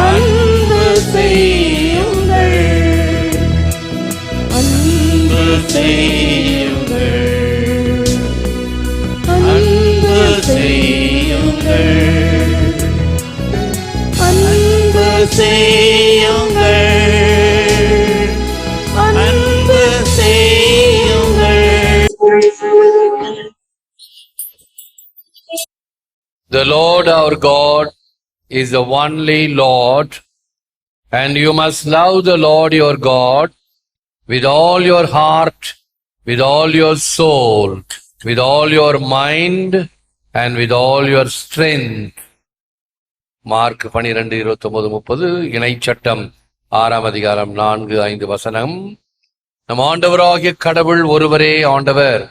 அன்பு செய்யுங்கள், அன்பு செய்யுங்கள், அன்பு செய்யுங்கள், அன்பு செய்யுங்கள், அன்பு செய்யுங்கள். The Lord our God is the only Lord, and you must love the Lord your God with all your heart, with all your soul, with all your mind, and with all your strength. Mark 12:29-30 இணைச்சட்டம் 6ஆம் அதிகாரம் 4-5 வசனம். நம் ஆண்டவராகிய கடவுள் ஒருவரே ஆண்டவர்.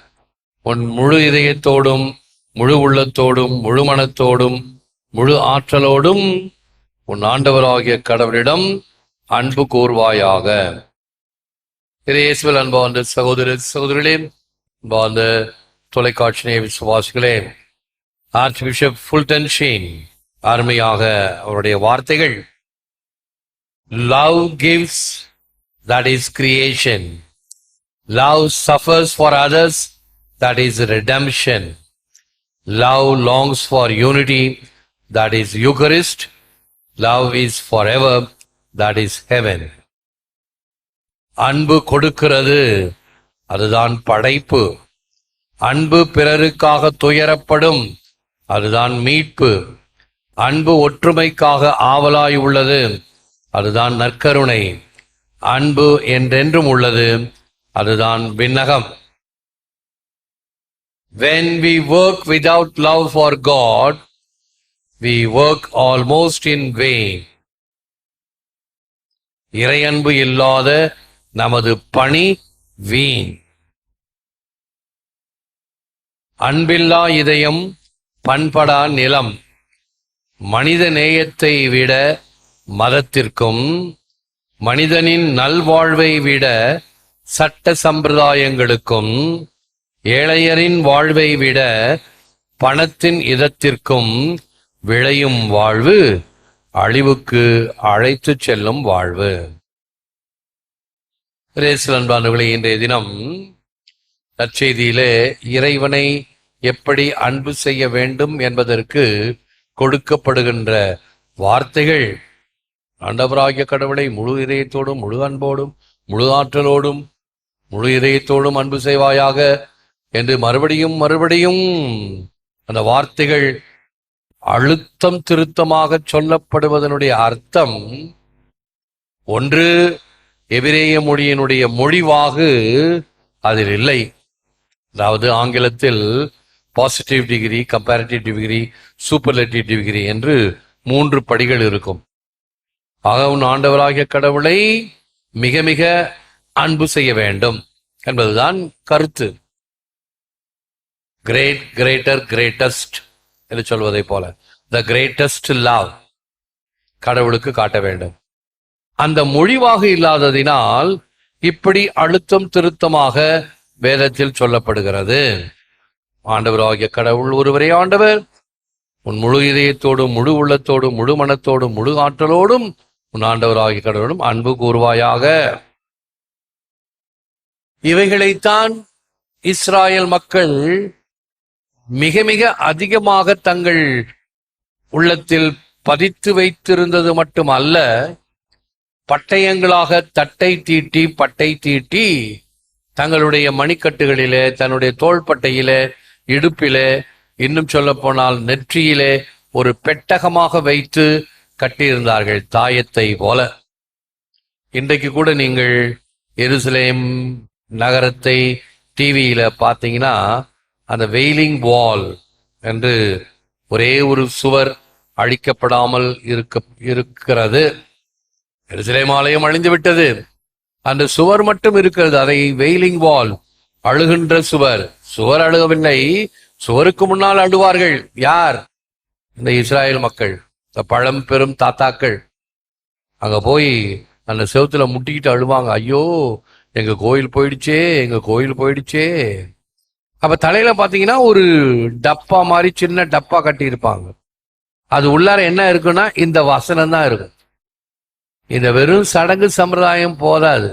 உன் முழு இதயத்தோடும், முழு உள்ளத்தோடும், முழு மனத்தோடும், முழு ஆற்றலோடும் உன் ஆண்டவராகிய கடவுளிடம் அன்பு கூர்வாயாக. இயேசுவில் அன்பார்ந்த சகோதர சகோதரிகளே, அன்பார்ந்த தொலைக்காட்சி விசுவாசிகளே, ஆர்ச் பிஷப் ஃபுல்டன் ஷீன் அருமையாக அவருடைய வார்த்தைகள். Love gives, that is creation. Love suffers for others, that is redemption. Love longs for unity, that is Eucharist. Love is forever, that is heaven. அன்பு கொடுக்கிறது, அதுதான் படைப்பு. அன்பு பிறருக்காக துயரப்படும், அதுதான் மீட்பு. அன்பு ஒற்றுமைக்காக ஆவலாய் உள்ளது, அதுதான் நற்கருணை. அன்பு என்றென்றும் உள்ளது, அதுதான் விண்ணகம். When we work without love for God, we work almost in vain. Iraianbu இல்லாத நமது பணி வீண். அன்பில்லா இதயம் பண்படா நிலம். மனித நேயத்தை விட மதத்திற்கும், மனிதனின் நல்வாழ்வை விட சட்ட சம்பிரதாயங்களுக்கும், ஏழையரின் வாழ்வை விட பணத்தின் இதத்திற்கும் விளையும் வாழ்வு அழிவுக்கு அழைத்து செல்லும் வாழ்வு. அன்பானவர்களே, இன்றைய தினம் நற்செய்தியிலே இறைவனை எப்படி அன்பு செய்ய வேண்டும் என்பதற்கு கொடுக்கப்படுகின்ற வார்த்தைகள், ஆண்டவராகிய கடவுளை முழு இதயத்தோடும், முழு அன்போடும், முழு ஆற்றலோடும், முழு இதயத்தோடும் அன்பு செய்வாயாக என்று மறுபடியும் மறுபடியும் அந்த வார்த்தைகள் அழுத்தம் திருத்தமாக சொல்லப்படுவதனுடைய அர்த்தம், ஒன்று எபிரேய மொழியினுடைய மொழிவாகு அதில் இல்லை. அதாவது ஆங்கிலத்தில் positive degree, comparative degree, superlative degree என்று 3 படிகள் இருக்கும். ஆக உன் ஆண்டவராகிய கடவுளை மிக மிக அன்பு செய்ய வேண்டும் என்பதுதான் கருத்து. கிரேட், கிரேட்டர், கிரேட்டஸ்ட் என்று சொல்வதை போல த கிரேட்டஸ்ட் லவ் கடவுளுக்கு காட்ட வேண்டும். அந்த மொழிவாக இல்லாததினால் இப்படி அழுத்தம் திருத்தமாக வேதத்தில் சொல்லப்படுகிறது. ஆண்டவராகிய கடவுள் ஒருவரே ஆண்டவர். உன் முழு இதயத்தோடும், முழு உள்ளத்தோடும், முழு மனத்தோடும், முழு ஆற்றலோடும் உன் ஆண்டவராகிய கடவுளும் அன்பு கூர்வாயாக. இவைகளைத்தான் இஸ்ராயல் மக்கள் மிக மிக அதிகமாக தங்கள் உள்ளத்தில் பதித்து வைத்திருந்தது மட்டுமல்ல, பட்டயங்களாக தட்டை தீட்டி பட்டை தீட்டி தங்களுடைய மணிக்கட்டுகளிலே, தன்னுடைய தோள்பட்டையிலே, இடுப்பிலே, இன்னும் சொல்ல போனால் நெற்றியிலே ஒரு பெட்டகமாக வைத்து கட்டியிருந்தார்கள், தாயத்தை போல. இன்றைக்கு கூட நீங்கள் எருசலேம் நகரத்தை டிவியில பார்த்தீங்கன்னா அந்த வெயிலிங் வால் என்று ஒரே ஒரு சுவர் அழிக்கப்படாமல் இருக்கிறது. எருசலேம் ஆலயம் அழிந்து விட்டது, அந்த சுவர் மட்டும் இருக்கிறது. அதை வெயிலிங் வால், அழுகின்ற சுவர். சுவர் அழுகவில்லை, சுவருக்கு முன்னால் அழுவார்கள். யார்? இந்த இஸ்ராயல் மக்கள், இந்த பழம்பெரும் தாத்தாக்கள். அங்க போய் அந்த செவுத்துல முட்டிக்கிட்டு அழுவாங்க, ஐயோ எங்க கோயில் போயிடுச்சே, எங்க கோயில் போயிடுச்சே. அப்ப தலையில பாத்தீங்கன்னா ஒரு டப்பா மாதிரி சின்ன டப்பா கட்டி இருப்பாங்க. அது உள்ளார என்ன இருக்குன்னா இந்த வசனம் தான் இருக்கும். இந்த வெறும் சடங்கு சம்பிரதாயம் போதாது.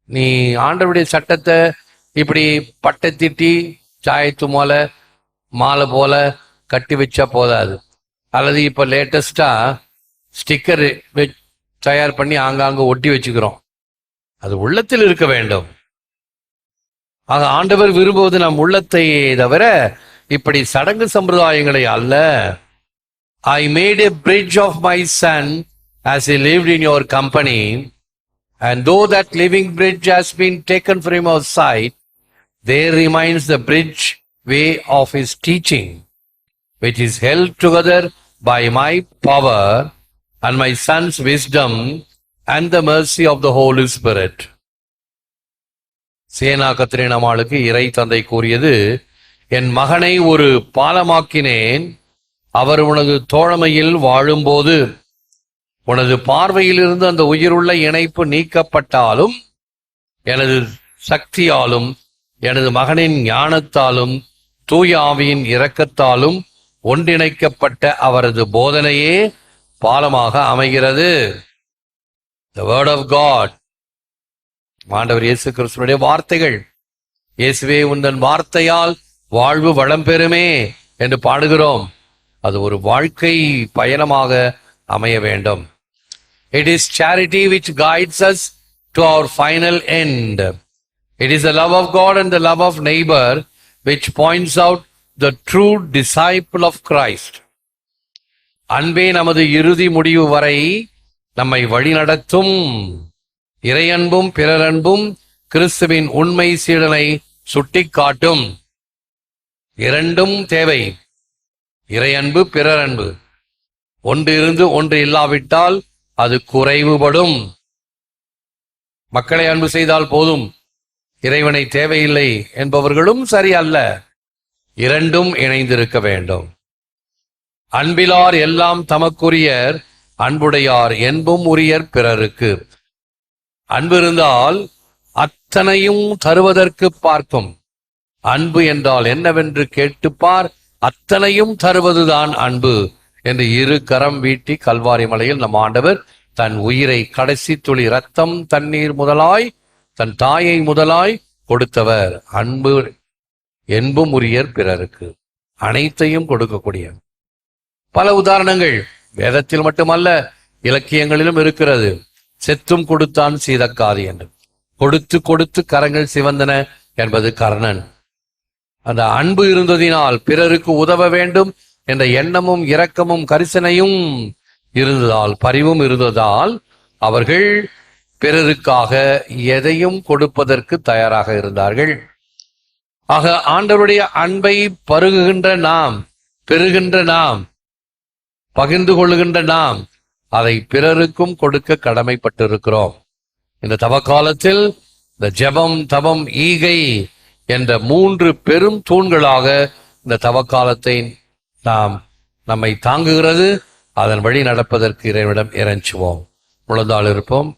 நீ ஆண்டவருடைய சட்டத்தை இப்படி பட்டை திட்டி சாயத்து போல மாலை போல கட்டி வச்சா போதாது. அல்லது இப்போ லேட்டஸ்டா ஸ்டிக்கர் தயார் பண்ணி ஆங்காங்க ஒட்டி வச்சுக்கிறோம். அது உள்ளத்தில் இருக்க வேண்டும். ஆக ஆண்டவர் விரும்புவது நம் உள்ளத்தை தவிர இப்படி சடங்கு சம்பிரதாயங்களை அல்ல. I made a bridge of my son as he lived in your company, and though that living bridge has been taken from our sight, there remains the bridge way of his teaching, which is held together by my power and my son's wisdom and the mercy of the Holy Spirit. சேனா கத்திரேன் அம்மாளுக்கு இறை தந்தை கூறியது, என் மகனை ஒரு பாலமாக்கினேன். அவர் உனது தோழமையில் வாழும்போது உனது பார்வையிலிருந்து அந்த உயிருள்ள இணைப்பு நீக்கப்பட்டாலும் எனது சக்தியாலும் எனது மகனின் ஞானத்தாலும் தூய ஆவியின் இரக்கத்தாலும் ஒன்றிணைக்கப்பட்ட அவரது போதனையே பாலமாக அமைகிறது. The word of God. ஆண்டவர் இயேசு கிறிஸ்துவினுடைய வார்த்தைகள். இயேசுவே உந்தன் வார்த்தையால் வாழ்வு வளம் பெறுமே என்று பாடுகிறோம். அது ஒரு வாழ்க்கை பயணமாக அமைய வேண்டும். It is charity which guides us to our final end. It is the love of God and the love of neighbor which points out the true disciple of Christ. அன்பே நமது இறுதி முடிவு வரை நம்மை வழிநடத்தும். இறையன்பும் பிறரன்பும் கிறிஸ்துவின் உண்மை சீடனை சுட்டிக்காட்டும். இரண்டும் தேவை. இறையன்பு பிறரன்பு ஒன்று இருந்து ஒன்று இல்லாவிட்டால் அது குறைவுபடும். மக்களை அன்பு செய்தால் போதும், இறைவனை தேவையில்லை என்பவர்களும் சரி அல்ல. இரண்டும் இணைந்திருக்க வேண்டும். அன்பிலார் எல்லாம் தமக்குரியர், அன்புடையார் என்பும் உரியர் பிறருக்கு. அன்பு இருந்தால் அத்தனையும் தருவதற்கு பார்க்கும். அன்பு என்றால் என்னவென்று கேட்டுப்பார், அத்தனையும் தருவதுதான் அன்பு என்று இரு கரம் வீட்டி கல்வாரி மலையில் நம் ஆண்டவர் தன் உயிரை கடைசி துளி ரத்தம் தண்ணீர் முதலாய் தன் தாயை முதலாய் கொடுத்தவர். அன்பு என்பும் உரியர் பிறருக்கு. அனைத்தையும் கொடுக்கக்கூடிய பல உதாரணங்கள் வேதத்தில் மட்டுமல்ல இலக்கியங்களிலும் இருக்கிறது. செத்தும் கொடுத்தான் சீதக்காதி என்று. கொடுத்து கொடுத்து கரங்கள் சிவந்தன என்பது கர்ணன். அந்த அன்பு இருந்ததினால் பிறருக்கு உதவ வேண்டும் என்ற எண்ணமும் இரக்கமும் கரிசனையும் இருந்ததால், பரிவும் இருந்ததால் அவர்கள் பிறருக்காக எதையும் கொடுப்பதற்கு தயாராக இருந்தார்கள். ஆக ஆண்டவருடைய அன்பை பருகுகின்ற நாம், பெறுகின்ற நாம், பகிர்ந்து கொள்ளுகின்ற நாம் அதை பிறருக்கும் கொடுக்க கடமைப்பட்டிருக்கிறோம். இந்த தவக்காலத்தில் இந்த ஜெபம், தவம், ஈகை என்ற 3 பெரும் தூண்களாக இந்த தவக்காலத்தை நம்மை தாங்குகிறது. அதன் வழி நடப்பதற்கு இறைவனிடம் இறைஞ்சுவோம். முழந்தாள் இருப்போம்.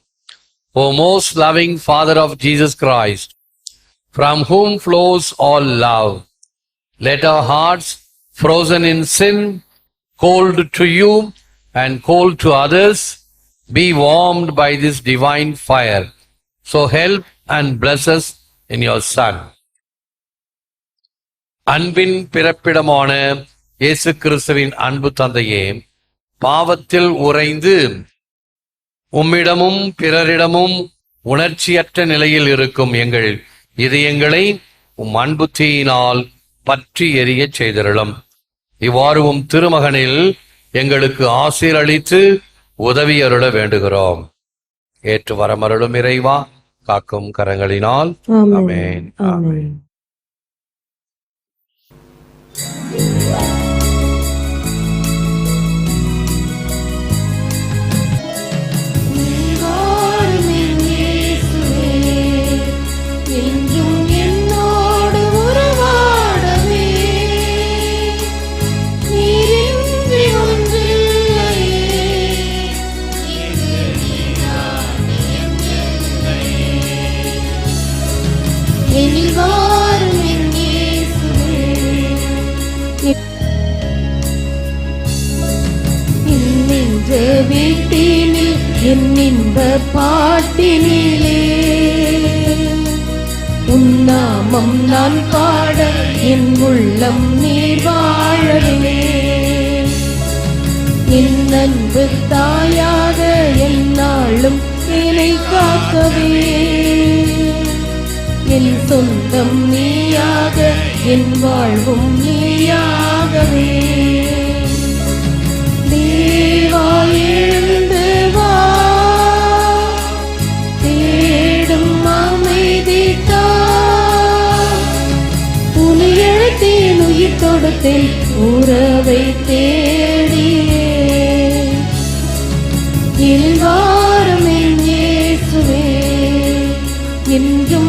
O most loving Father of Jesus Christ, from whom flows all love, let our hearts frozen in sin, cold to you and cold to others, be warmed by this divine fire. So help and bless us in your Son. அன்பின் பிறப்பிடமான இயேசு கிறிஸ்துவின் அன்பு தந்தையே, பாவத்தில் உறைந்து உம்மிடமும் பிறரிடமும் உணர்ச்சியற்ற நிலையில் இருக்கும் எங்கள் இதயங்களை உம் அன்பு தீயினால் பற்றி எரிய செய்திருளும். இவ்வாறு உம் திருமகனில் எங்களுக்கு ஆசீர் அளித்து உதவி அருள வேண்டுகிறோம். ஏற்று வரமருளும் இறைவா, காக்கும் கரங்களினால். ஆமென். ஆமென். என் இன்ப பாட்டினிலே உன் நாமம் நான் பாட என் உள்ளம் நீர் வாழவே என் அன்பு தாயாக என்னாலும் என்னை காக்கவே என் சொந்தம் நீயாக என் வாழ்வும் நீயாகவே தேவா எழுந்து வா தேடும் அமைதி தா உன்னை எழுத்தேன் உயிர் தொடுத்தேன் உறவை தேடியே என் வாரம் என் இயேசுவே என்றும்